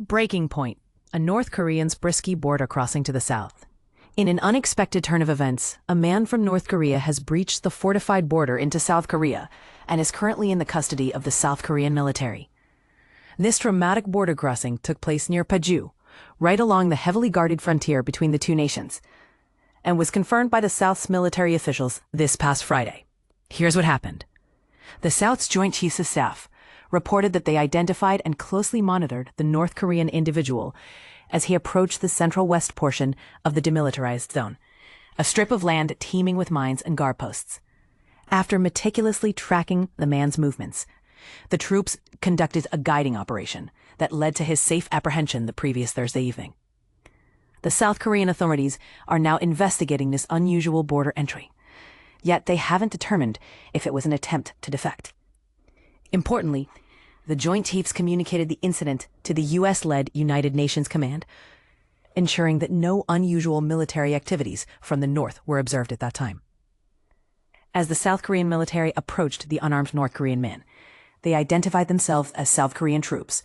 Breaking point. A North Korean's brisky border crossing to the south. In an unexpected turn of events, a man from North Korea has breached the fortified border into South Korea and is currently in the custody of the South Korean military. This dramatic border crossing took place near Paju, right along the heavily guarded frontier between the two nations, and was confirmed by the South's military officials this past Friday. Here's what happened. The South's Joint Chiefs of Staff reported that they identified and closely monitored the North Korean individual as he approached the central west portion of the Demilitarized Zone, a strip of land teeming with mines and guard posts. After meticulously tracking the man's movements, the troops conducted a guiding operation that led to his safe apprehension the previous Thursday evening. The South Korean authorities are now investigating this unusual border entry, yet they haven't determined if it was an attempt to defect. Importantly, the Joint Chiefs communicated the incident to the U.S.-led United Nations Command, ensuring that no unusual military activities from the north were observed at that time. As the South Korean military approached the unarmed North Korean man, they identified themselves as South Korean troops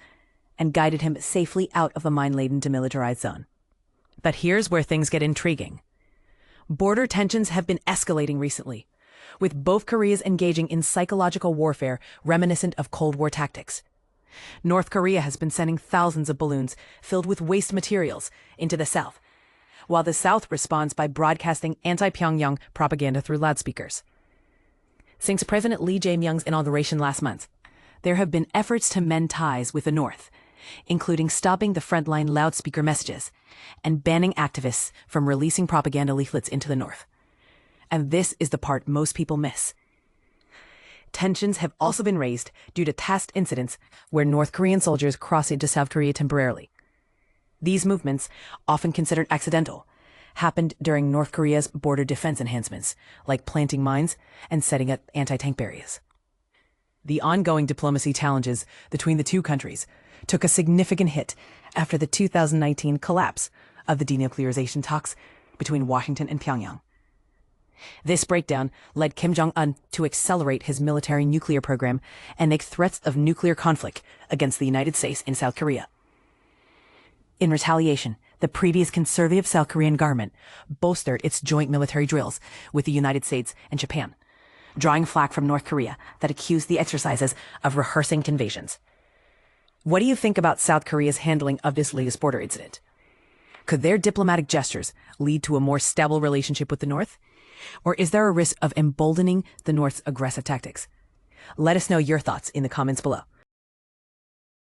and guided him safely out of the mine-laden demilitarized zone. But here's where things get intriguing. Border tensions have been escalating recently, with both Koreas engaging in psychological warfare reminiscent of Cold War tactics. North Korea has been sending thousands of balloons filled with waste materials into the south, while the South responds by broadcasting anti-Pyongyang propaganda through loudspeakers. Since President Lee Jae-myung's inauguration last month, there have been efforts to mend ties with the North, including stopping the frontline loudspeaker messages and banning activists from releasing propaganda leaflets into the North. And this is the part most people miss. Tensions have also been raised due to past incidents where North Korean soldiers cross into South Korea temporarily. These movements, often considered accidental, happened during North Korea's border defense enhancements, like planting mines and setting up anti-tank barriers. The ongoing diplomacy challenges between the two countries took a significant hit after the 2019 collapse of the denuclearization talks between Washington and Pyongyang. This breakdown led Kim Jong-un to accelerate his military nuclear program and make threats of nuclear conflict against the United States and South Korea. In retaliation, the previous conservative South Korean government bolstered its joint military drills with the United States and Japan, drawing flack from North Korea that accused the exercises of rehearsing invasions. What do you think about South Korea's handling of this latest border incident? Could their diplomatic gestures lead to a more stable relationship with the North? Or is there a risk of emboldening the North's aggressive tactics? Let us know your thoughts in the comments below.